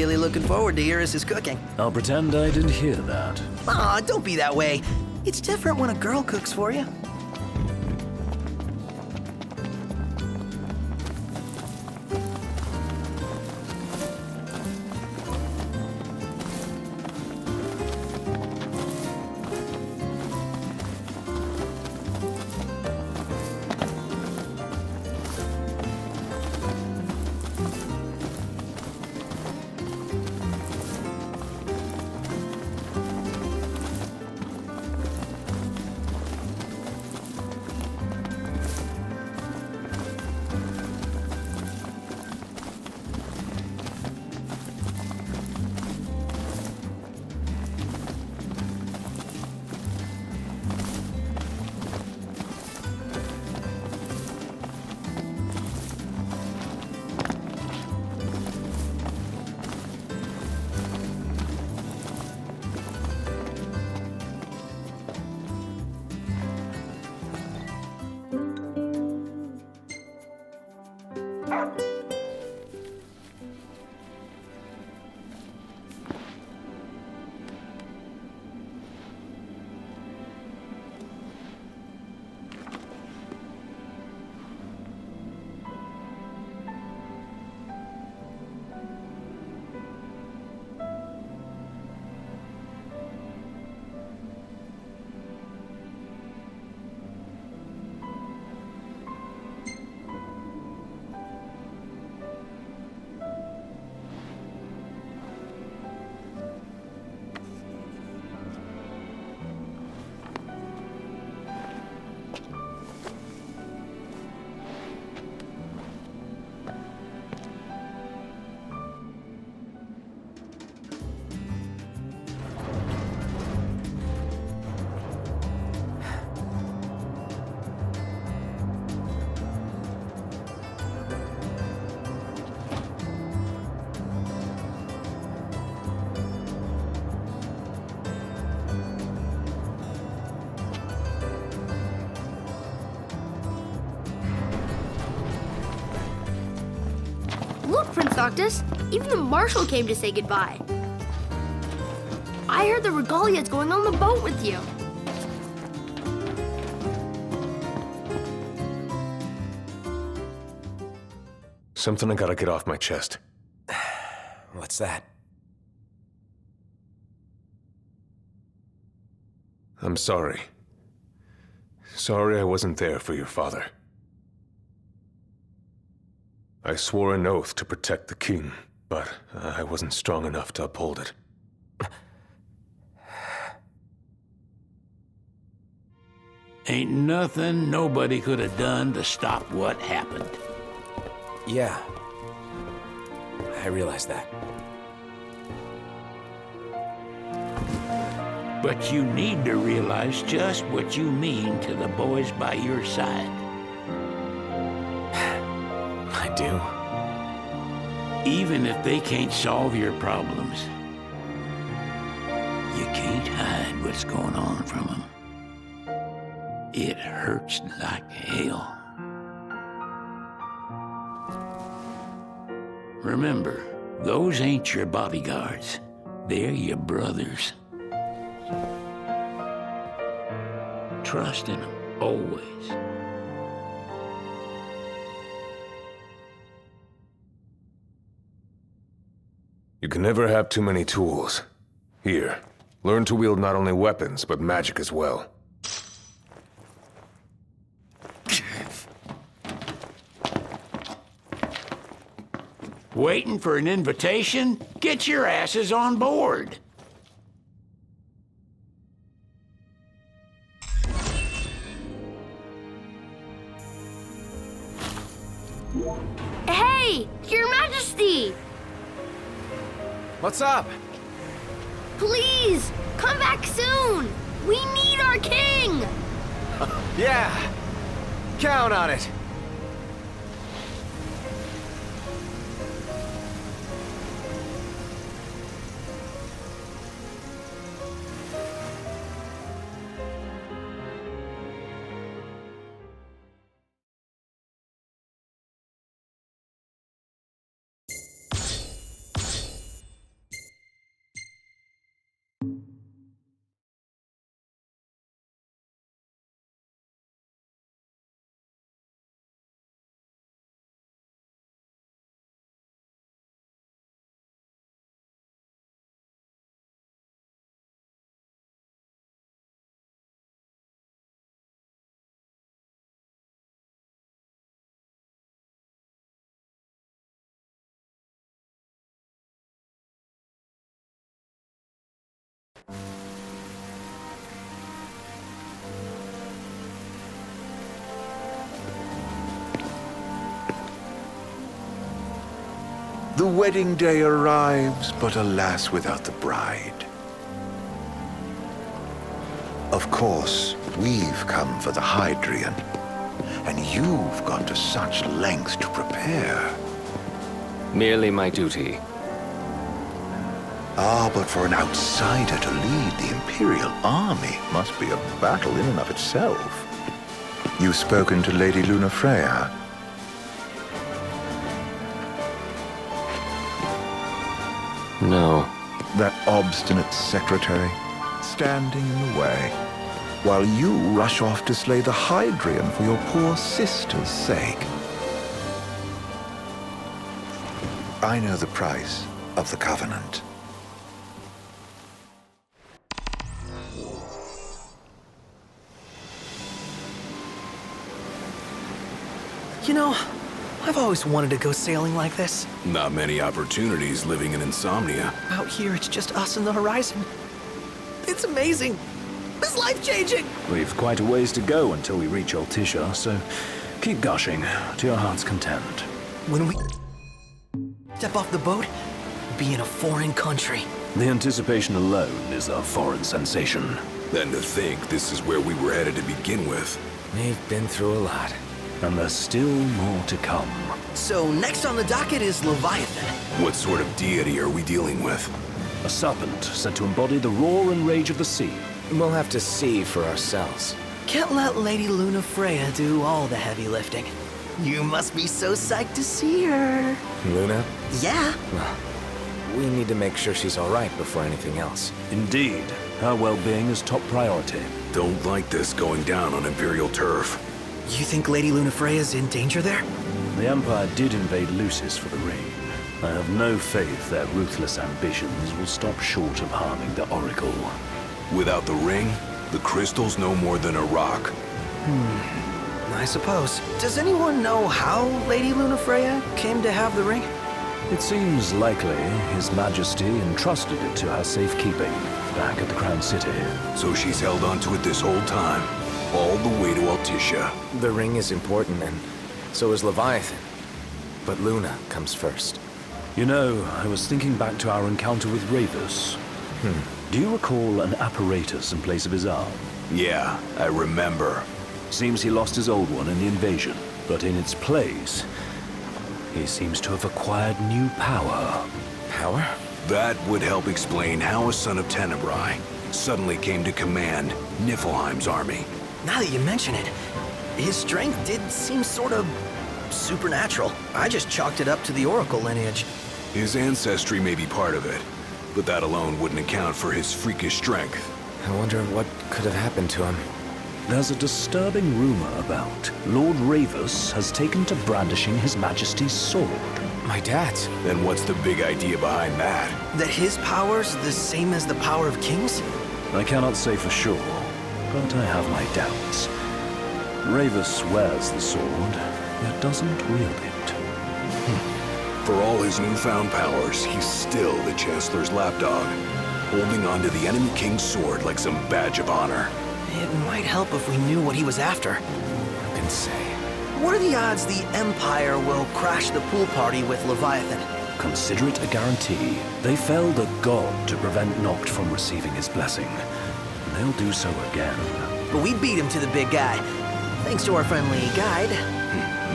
really looking forward to Iris' cooking. I'll pretend I didn't hear that. Aw, don't be that way. It's different when a girl cooks for you. Look, Prince Noctis, even the Marshal came to say goodbye. I heard the Regalia's going on the boat with you. Something I gotta get off my chest. What's that? I'm sorry. Sorry I wasn't there for your father. I swore an oath to protect the king, but I wasn't strong enough to uphold it. Ain't nothing nobody could have done to stop what happened. Yeah. I realize that. But you need to realize just what you mean to the boys by your side. I do. Even if they can't solve your problems, you can't hide what's going on from them. It hurts like hell. Remember, those ain't your bodyguards. They're your brothers. Trust in them, always. You can never have too many tools. Here, learn to wield not only weapons, but magic as well. Waiting for an invitation? Get your asses on board. Hey, Your Majesty! What's up? Please, come back soon! We need our king! Yeah! Count on it! The wedding day arrives, but alas, without the bride. Of course, we've come for the Hydrian, and you've gone to such lengths to prepare. Merely my duty. Ah, but for an outsider to lead the Imperial army must be a battle in and of itself. You've spoken to Lady Lunafreya. No. That obstinate secretary, standing in the way, while you rush off to slay the Hydrian for your poor sister's sake. I know the price of the Covenant. You know, I've always wanted to go sailing like this. Not many opportunities living in Insomnia. Out here, it's just us and the horizon. It's amazing. It's life-changing. We've quite a ways to go until we reach Altissia, so keep gushing to your heart's content. When we step off the boat, be in a foreign country. The anticipation alone is a foreign sensation. Then to think this is where we were headed to begin with. We've been through a lot. And there's still more to come. So next on the docket is Leviathan. What sort of deity are we dealing with? A serpent said to embody the roar and rage of the sea. We'll have to see for ourselves. Can't let Lady Lunafreya do all the heavy lifting. You must be so psyched to see her. Luna? Yeah. We need to make sure she's all right before anything else. Indeed, her well-being is top priority. Don't like this going down on Imperial turf. You think Lady Lunafreya's in danger there? The Empire did invade Lucis for the ring. I have no faith their ruthless ambitions will stop short of harming the Oracle. Without the ring, the crystal's no more than a rock. I suppose. Does anyone know how Lady Lunafreya came to have the ring? It seems likely His Majesty entrusted it to her safekeeping back at the Crown City. So she's held onto it this whole time, all the way to Altissia. The ring is important, and so is Leviathan. But Luna comes first. You know, I was thinking back to our encounter with Ravus. Do you recall an apparatus in place of his arm? Yeah, I remember. Seems he lost his old one in the invasion, but in its place, he seems to have acquired new power. Power? That would help explain how a son of Tenebrae suddenly came to command Niflheim's army. Now that you mention it, his strength did seem sort of supernatural. I just chalked it up to the Oracle lineage. His ancestry may be part of it, but that alone wouldn't account for his freakish strength. I wonder what could have happened to him. There's a disturbing rumor about Lord Ravus has taken to brandishing His Majesty's sword. My dad's. Then what's the big idea behind that? That his power's the same as the power of kings? I cannot say for sure, but I have my doubts. Ravus wears the sword, yet doesn't wield it. For all his newfound powers, he's still the Chancellor's lapdog, holding onto the enemy king's sword like some badge of honor. It might help if we knew what he was after. Who can say? What are the odds the Empire will crash the pool party with Leviathan? Consider it a guarantee. They felled a god to prevent Noct from receiving his blessing. And they'll do so again. But we beat him to the big guy, thanks to our friendly guide.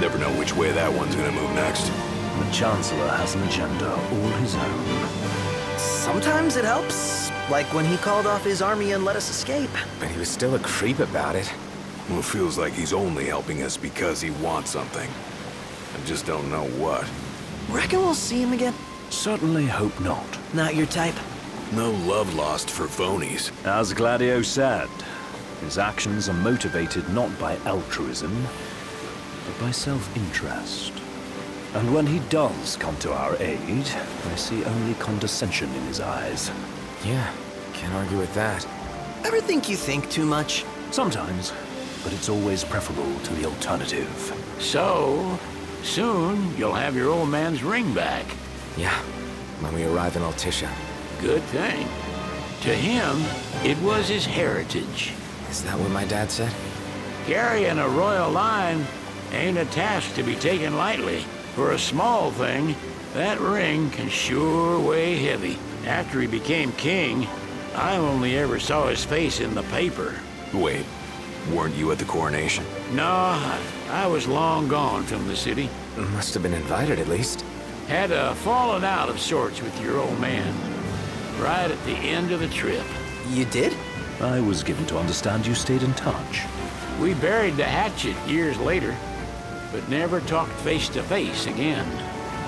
Never know which way that one's gonna move next. The Chancellor has an agenda all his own. Sometimes it helps, like when he called off his army and let us escape. But he was still a creep about it. Well, it feels like he's only helping us because he wants something. I just don't know what. Reckon we'll see him again? Certainly hope not. Not your type? No love lost for phonies. As Gladio said, his actions are motivated not by altruism, but by self-interest. And when he does come to our aid, I see only condescension in his eyes. Yeah, can't argue with that. Ever think you think too much? Sometimes, but it's always preferable to the alternative. So, soon you'll have your old man's ring back. Yeah, when we arrive in Altissia. Good thing. To him, it was his heritage. Is that what my dad said? Carrying a royal line ain't a task to be taken lightly. For a small thing, that ring can sure weigh heavy. After he became king, I only ever saw his face in the paper. Wait, weren't you at the coronation? No, I was long gone from the city. Must have been invited at least. Had a falling out of sorts with your old man. Right at the end of the trip. You did? I was given to understand you stayed in touch. We buried the hatchet years later, but never talked face to face again.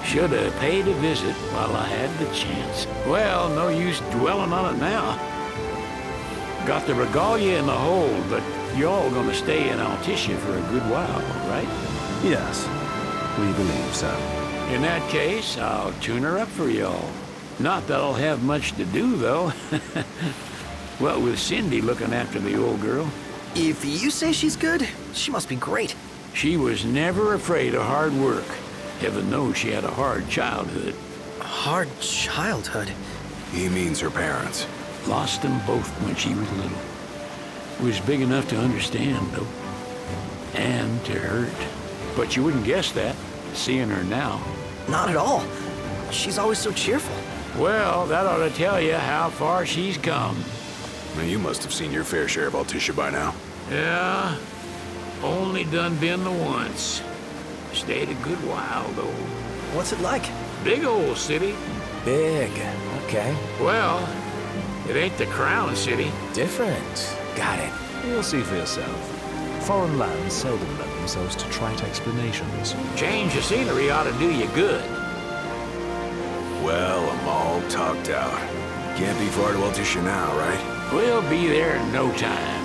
Should have paid a visit while I had the chance. Well, no use dwelling on it now. Got the regalia in the hold, but y'all gonna stay in Altissia for a good while, right? Yes, we believe so. In that case, I'll tune her up for y'all. Not that I'll have much to do, though. What with Cindy looking after the old girl. If you say she's good, she must be great. She was never afraid of hard work. Heaven knows she had a hard childhood. Hard childhood. He means her parents. Lost them both when she was little. Was big enough to understand, though. And to hurt. But you wouldn't guess that, seeing her now. Not at all. She's always so cheerful. Well, that ought to tell you how far she's come. Now, you must have seen your fair share of Altissia by now. Yeah, only done been the once. Stayed a good while, though. What's it like? Big old city. Big. Okay. Well, it ain't the crown city. Different. Got it. You'll see for yourself. Foreign lands seldom lend themselves to trite explanations. Change of scenery ought to do you good. Well, I'm all talked out. Can't be far to Altissia now, right? We'll be there in no time.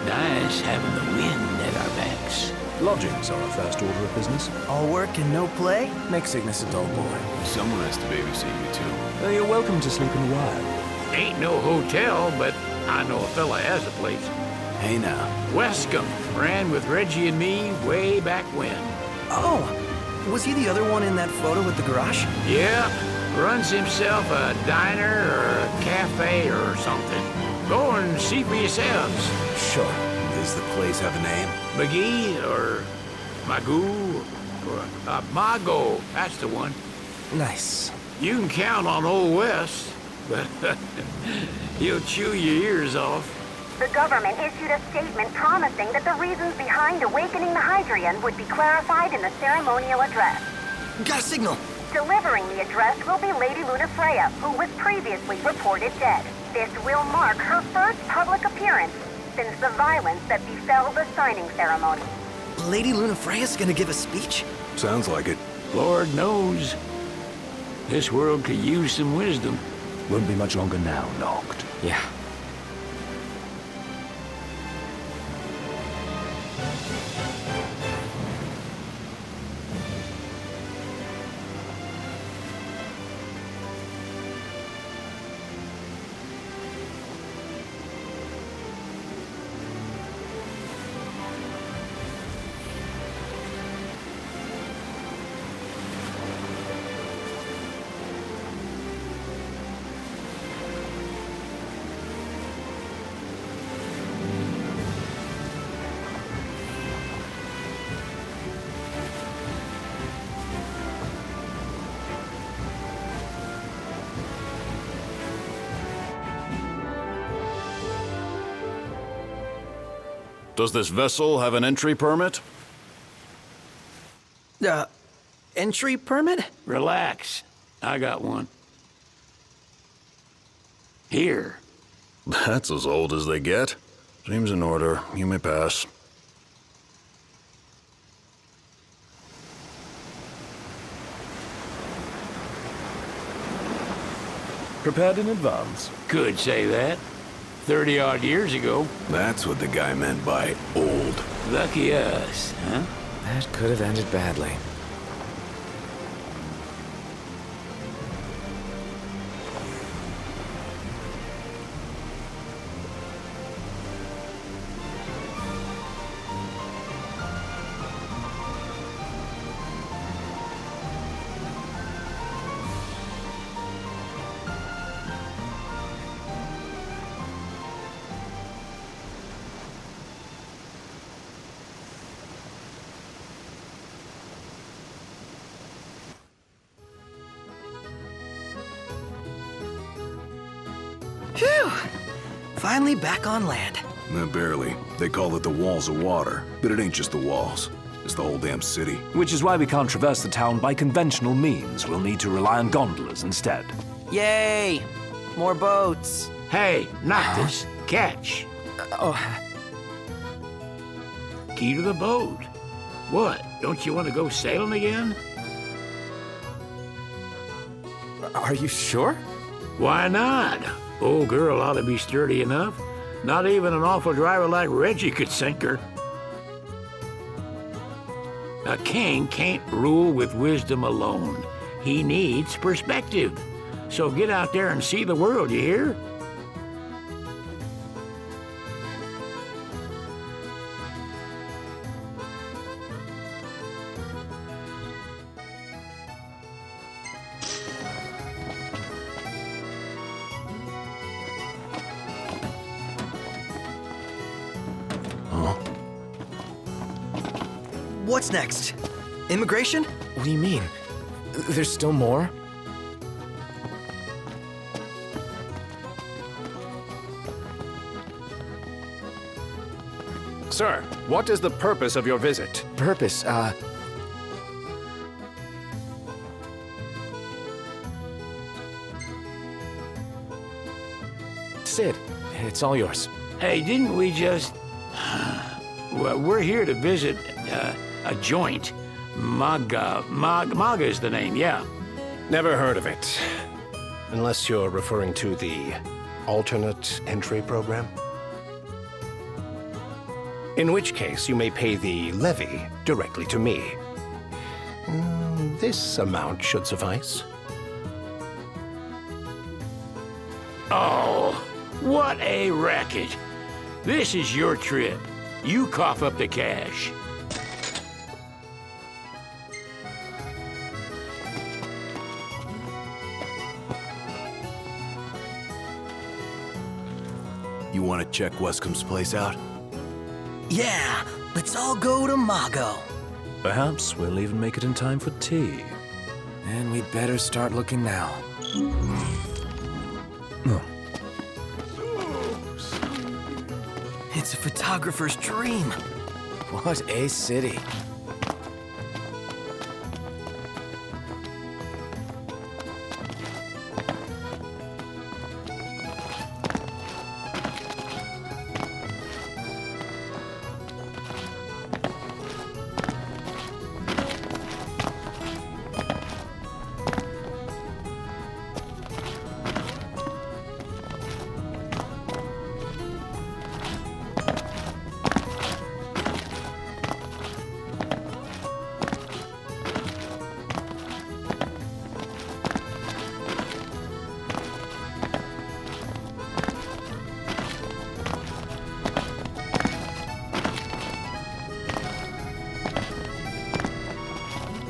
Nice having the wind at our backs. Lodgings are our first order of business. All work and no play? Make Cygnus a dull boy. Someone has to babysit you, too. You're welcome to sleep in the wild. Ain't no hotel, but I know a fella has a place. Hey, now. Westcomb ran with Reggie and me way back when. Oh, was he the other one in that photo with the garage? Yeah, runs himself a diner or a cafe or something. Go and see for yourselves. Sure. Does the place have a name? McGee or Magoo or Mago, that's the one. Nice. You can count on Old West, but he'll chew your ears off. The government issued a statement promising that the reasons behind awakening the Hydrian would be clarified in the ceremonial address. Got a signal. Delivering the address will be Lady Lunafreya, who was previously reported dead. This will mark her first public appearance since the violence that befell the signing ceremony. Lady Lunafreya's gonna give a speech? Sounds like it. Lord knows. This world could use some wisdom. Won't be much longer now, Noct. Yeah. Does this vessel have an entry permit? Entry permit? Relax. I got one. Here. That's as old as they get. Seems in order. You may pass. Prepared in advance. Could say that. 30-odd years ago. That's what the guy meant by old. Lucky us, huh? That could have ended badly. Phew! Finally back on land. Barely. They call it the Walls of Water, but it ain't just the walls. It's the whole damn city. Which is why we can't traverse the town by conventional means. We'll need to rely on gondolas instead. Yay! More boats. Hey, not this. Catch. Key to the boat. What? Don't you want to go sailing again? Are you sure? Why not? Old girl ought to be sturdy enough. Not even an awful driver like Reggie could sink her. A king can't rule with wisdom alone. He needs perspective. So get out there and see the world, you hear? What's next? Immigration? What do you mean? There's still more? Sir, what is the purpose of your visit? Purpose, Sid, it's all yours. Hey, didn't we just... Well, we're here to visit a joint. Maga is the name, yeah. Never heard of it. Unless you're referring to the alternate entry program. In which case, you may pay the levy directly to me. This amount should suffice. Oh, what a racket. This is your trip. You cough up the cash. You want to check Wescom's place out? Yeah, let's all go to Mago. Perhaps we'll even make it in time for tea. And we'd better start looking now. It's a photographer's dream. What a city.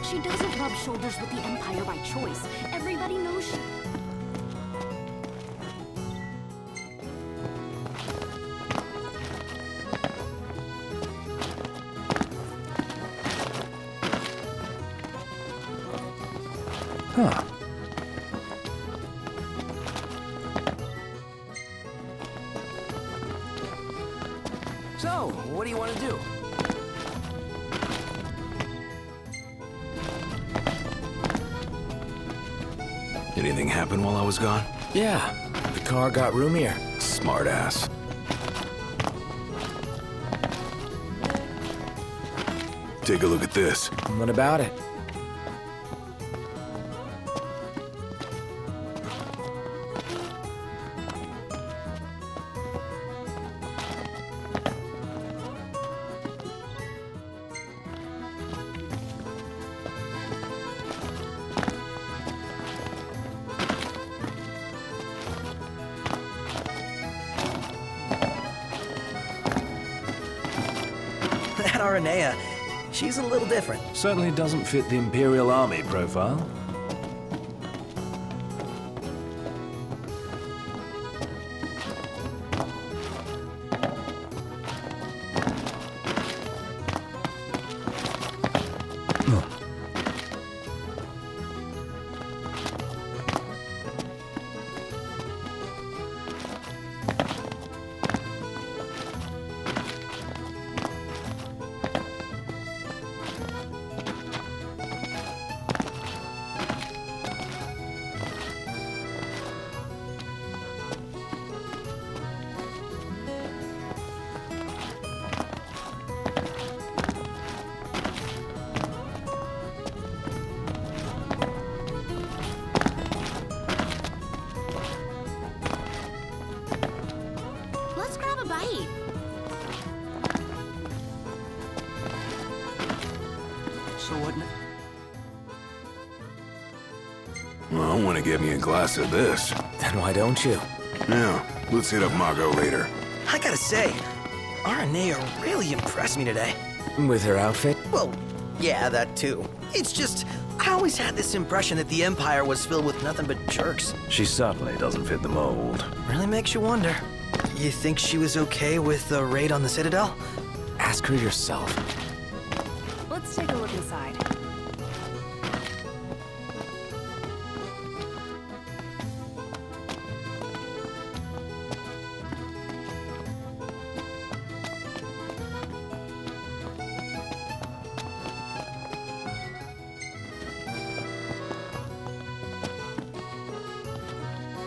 She doesn't rub shoulders with the Empire by choice. Everybody knows she... Huh. So, what do you want to do? Anything happen while I was gone? Yeah, the car got roomier. Smart ass. Take a look at this. What about it? That Aranea, she's a little different. Certainly doesn't fit the Imperial Army profile. get me a glass of this. Then why don't you? Now, let's hit up Margot later. I gotta say, Aranea really impressed me today. With her outfit? Well, yeah, that too. It's just, I always had this impression that the Empire was filled with nothing but jerks. She certainly doesn't fit the mold. Really makes you wonder. You think she was okay with the raid on the Citadel? Ask her yourself. Let's take a look inside.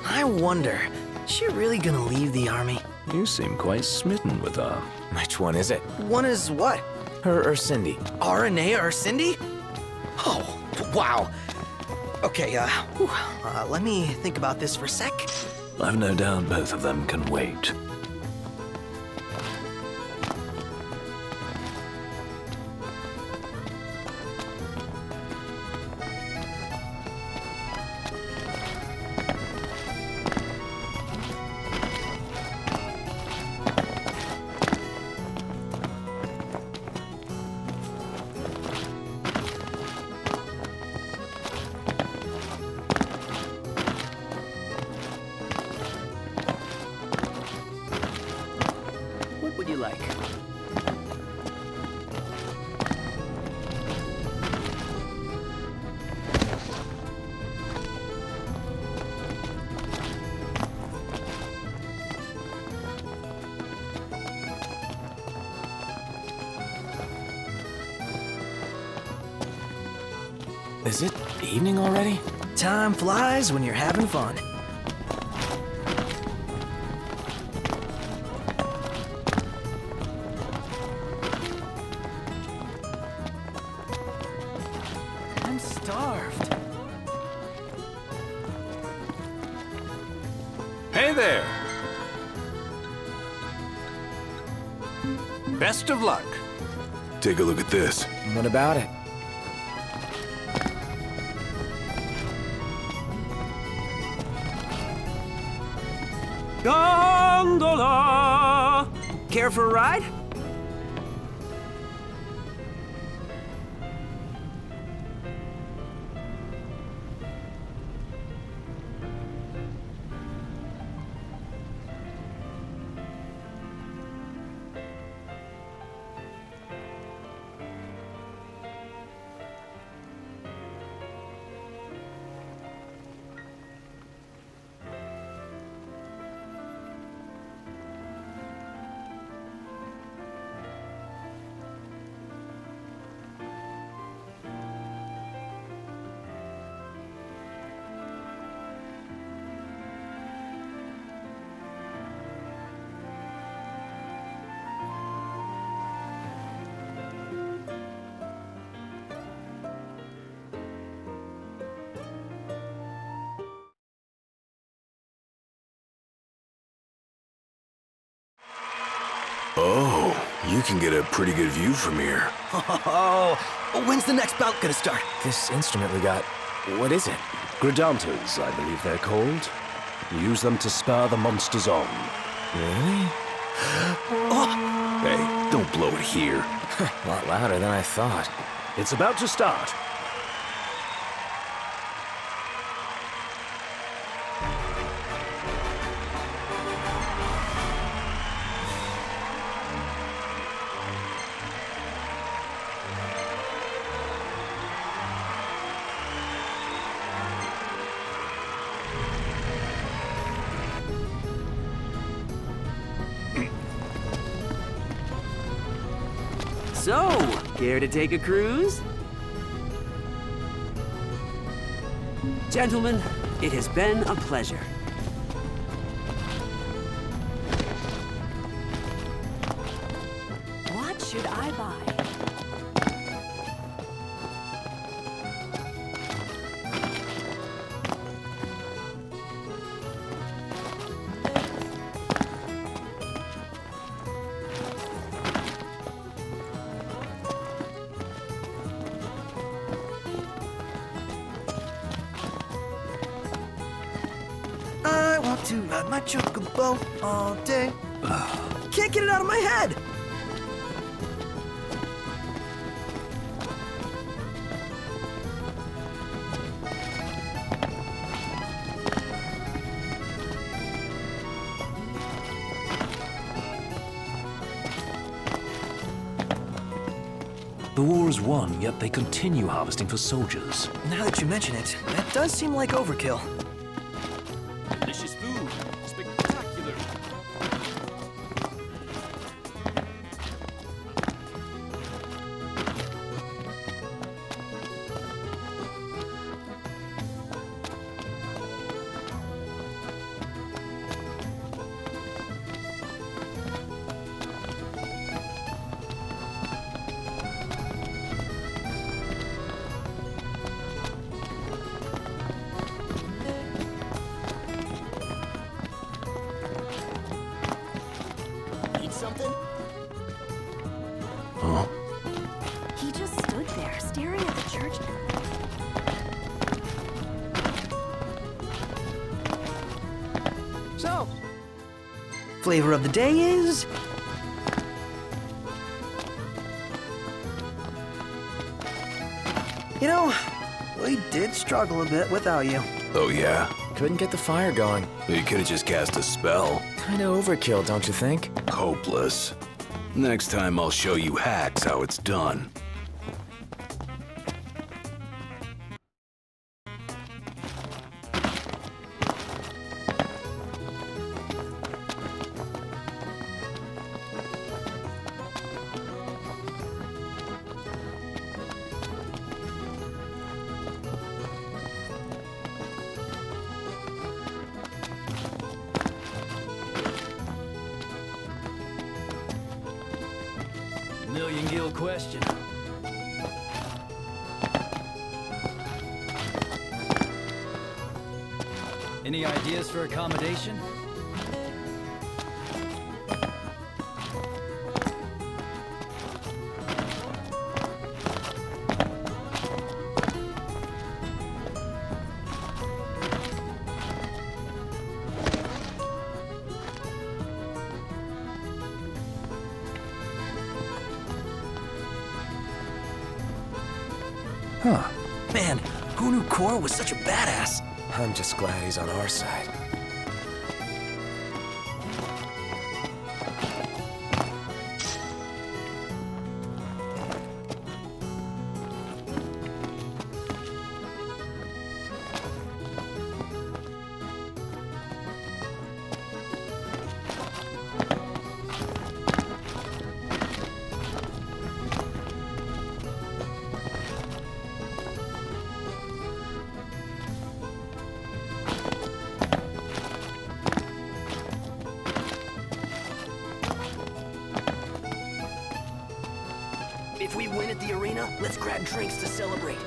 I wonder, is she really gonna leave the army? You seem quite smitten with her. Which one is it? One is what? Her or Cindy? Aranea or Cindy? Oh, wow. Okay, let me think about this for a sec. I've no doubt both of them can wait. What would you like? Is it evening already? Time flies when you're having fun. I'm starved. Hey there! Best of luck. Take a look at this. What about it? Gondola! Care for a ride? Oh, you can get a pretty good view from here. Oh, when's the next bout gonna start? This instrument we got, what is it? Gridantas, I believe they're called. You use them to spur the monsters on. Really? Hey, don't blow it here. A lot louder than I thought. It's about to start. So, care to take a cruise? Gentlemen, it has been a pleasure. What should I buy? to ride my chocobo all day. Can't get it out of my head! The war is won, yet they continue harvesting for soldiers. Now that you mention it, that does seem like overkill. Delicious food. Spectacular. Something? Huh? He just stood there, staring at the church. So, flavor of the day is... You know, we did struggle a bit without you. Oh, yeah? Couldn't get the fire going. You could have just cast a spell. Kinda overkill, don't you think? Hopeless. Next time I'll show you hacks how it's done. Million-gill question. Any ideas for accommodation? Huh. Man, who knew Cora was such a badass? I'm just glad he's on our side. If we win at the arena, let's grab drinks to celebrate.